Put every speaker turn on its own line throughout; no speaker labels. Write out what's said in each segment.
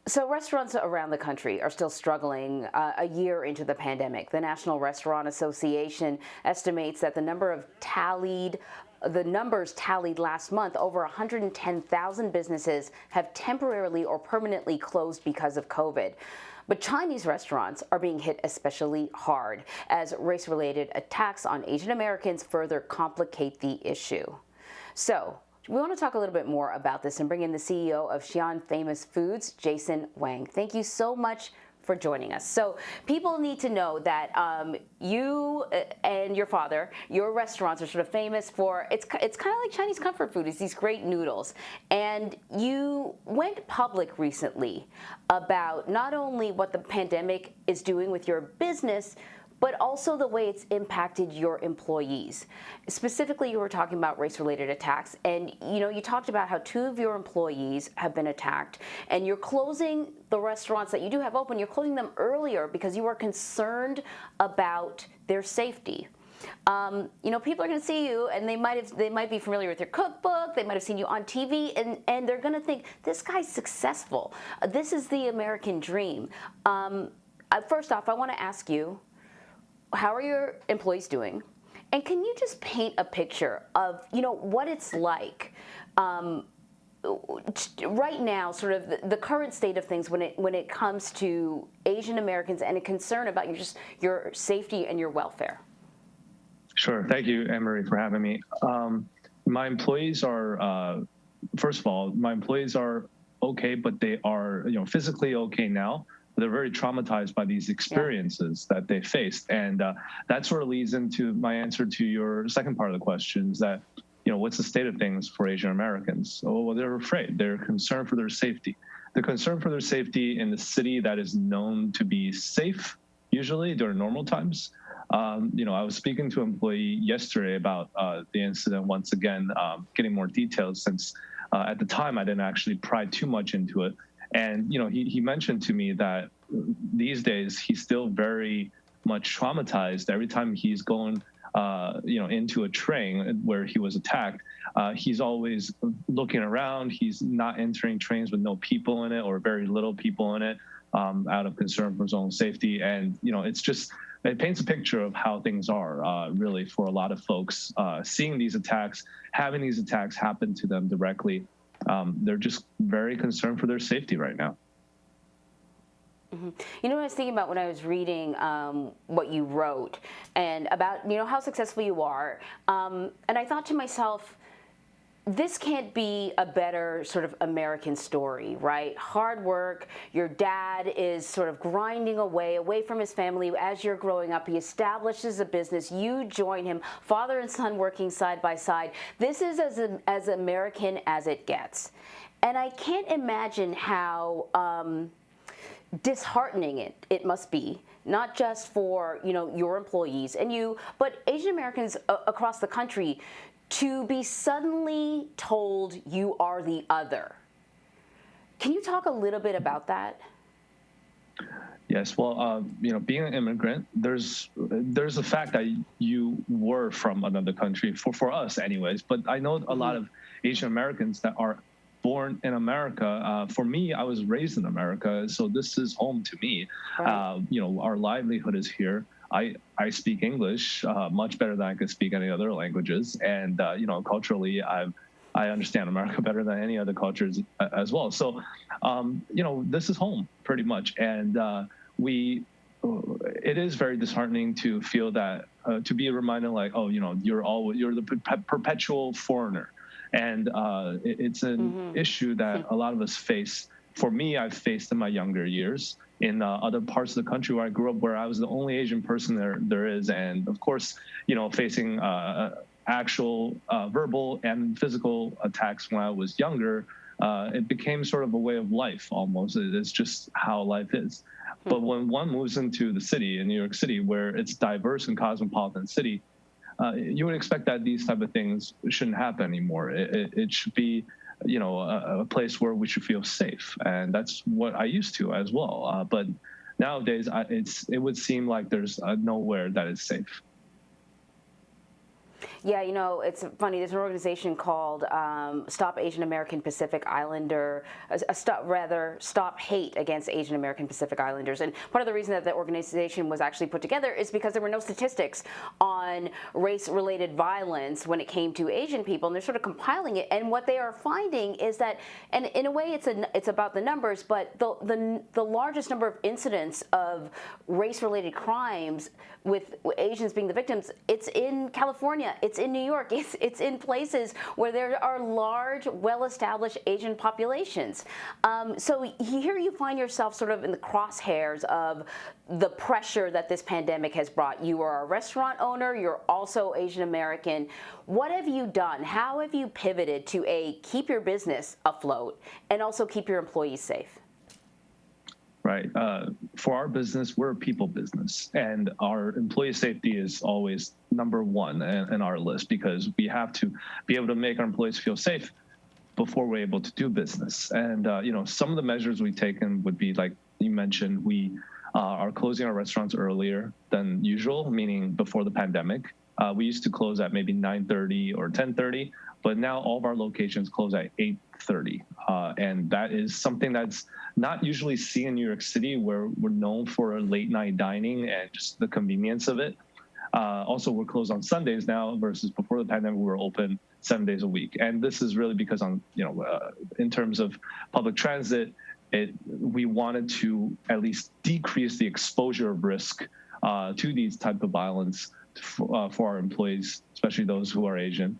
So restaurants around the country are still struggling a year into the pandemic. The National Restaurant Association estimates that the numbers tallied last month, over 110,000 businesses have temporarily or permanently closed because of COVID. But Chinese restaurants are being hit especially hard as race-related attacks on Asian Americans further complicate the issue. So, we want to talk a little bit more about this and bring in the CEO of Xi'an Famous Foods, Jason Wang. Thank you so much for joining us. So people need to know that you and your father, your restaurants are sort of famous for, it's kind of like Chinese comfort food. It's these great noodles. And you went public recently about not only what the pandemic is doing with your business, but also the way it's impacted your employees. Specifically, you were talking about race-related attacks, and you talked about how 2 of your employees have been attacked, and you're closing the restaurants that you do have open, you're closing them earlier because you are concerned about their safety. People are going to see you, and they might be familiar with your cookbook. They might have seen you on TV, and they're going to think, this guy's successful. This is the American dream. First off, I want to ask you, how are your employees doing? And can you just paint a picture of, what it's like right now, sort of the current state of things when it comes to Asian Americans and a concern about your safety and your welfare?
Sure. Thank you, Anne-Marie, for having me. My employees are, first of all, my employees are okay, but they are, physically okay now. They're very traumatized by these experiences that they faced. And that sort of leads into my answer to your second part of the question, is that, what's the state of things for Asian Americans? Oh, well, they're afraid. They're concerned for their safety. They're concerned for their safety in the city that is known to be safe, usually during normal times. I was speaking to an employee yesterday about the incident once again, getting more details since at the time I didn't actually pry too much into it. And, he mentioned to me that these days he's still very much traumatized. Every time he's going, into a train where he was attacked, he's always looking around. He's not entering trains with no people in it or very little people in it, out of concern for his own safety. And, it paints a picture of how things are really for a lot of folks, seeing these attacks, having these attacks happen to them directly. They're just very concerned for their safety right now.
Mm-hmm. What I was thinking about when I was reading what you wrote and about, how successful you are. And I thought to myself, this can't be a better sort of American story, right? Hard work. Your dad is sort of grinding away from his family as you're growing up. He establishes a business. You join him, father and son working side by side. This is as American as it gets. And I can't imagine how disheartening it must be, not just for, your employees and you, but Asian Americans across the country, to be suddenly told you are the other. Can you talk a little bit about that?
Yes, well, being an immigrant, there's the fact that you were from another country, for us anyways, but I know a lot of Asian Americans that are born in America. For me, I was raised in America, so this is home to me. Right. Our livelihood is here. I speak English much better than I could speak any other languages. And, culturally, I understand America better than any other cultures as well. So, this is home pretty much. And it is very disheartening to feel that, to be reminded like, oh, you're the perpetual foreigner. And it's an issue that a lot of us face. For me, I've faced in my younger years in other parts of the country where I grew up, where I was the only Asian person there is. And of course, facing actual verbal and physical attacks when I was younger, it became sort of a way of life almost. It's just how life is. But when one moves into the city, in New York City, where it's diverse and cosmopolitan city, you would expect that these type of things shouldn't happen anymore. It should be, a place where we should feel safe, and that's what I used to as well. But nowadays, it would seem like there's nowhere that is safe.
Yeah, you know, it's funny. There's an organization called Stop Asian American Pacific Islander, Stop Hate Against Asian American Pacific Islanders. And part of the reason that the organization was actually put together is because there were no statistics on race-related violence when it came to Asian people, and they're sort of compiling it. And what they are finding is that, and in a way, it's about the numbers, but the largest number of incidents of race-related crimes with Asians being the victims, it's in California, it's in New York, it's in places where there are large, well-established Asian populations. So here you find yourself sort of in the crosshairs of the pressure that this pandemic has brought. You are a restaurant owner, you're also Asian American. What have you done? How have you pivoted to keep your business afloat and also keep your employees safe?
Right. For our business, we're a people business, and our employee safety is always number one in our list, because we have to be able to make our employees feel safe before we're able to do business. And some of the measures we've taken would be, like you mentioned, we are closing our restaurants earlier than usual, meaning before the pandemic. We used to close at maybe 9:30 or 10:30, but now all of our locations close at 8:30. And that is something that's not usually seen in New York City, where we're known for late night dining and just the convenience of it. Also, we're closed on Sundays now versus before the pandemic, we were open 7 days a week. And this is really because in terms of public transit, we wanted to at least decrease the exposure of risk to these type of violence for our employees, especially those who are Asian.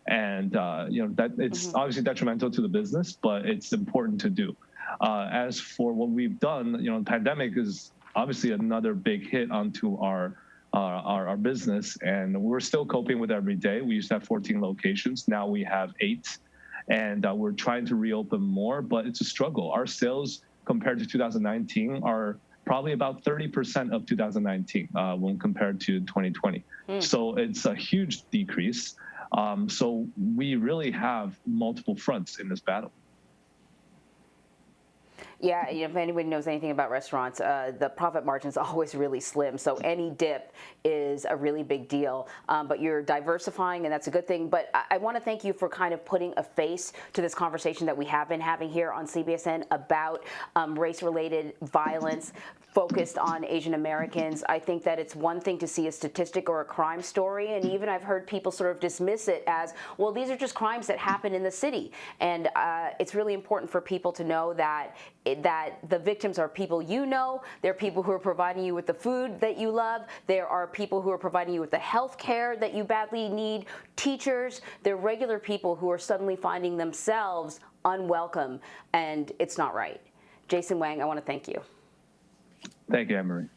And that it's obviously detrimental to the business, but it's important to do. As for what we've done, the pandemic is obviously another big hit onto our business, and we're still coping with it every day. We used to have 14 locations, now we have 8, and we're trying to reopen more, but it's a struggle. Our sales compared to 2019 are probably about 30% of 2019 when compared to 2020. So it's a huge decrease. So we really have multiple fronts in this battle.
Yeah, if anybody knows anything about restaurants, the profit margin is always really slim. So any dip is a really big deal. But you're diversifying, and that's a good thing. But I want to thank you for kind of putting a face to this conversation that we have been having here on CBSN about race-related violence focused on Asian Americans. I think that it's one thing to see a statistic or a crime story, and even I've heard people sort of dismiss it as, well, these are just crimes that happen in the city. And it's really important for people to know that the victims are people you know. They're people who are providing you with the food that you love. There are people who are providing you with the health care that you badly need. Teachers, they're regular people who are suddenly finding themselves unwelcome, and it's not right. Jason Wang, I want to thank you.
Thank you, Anne-Marie.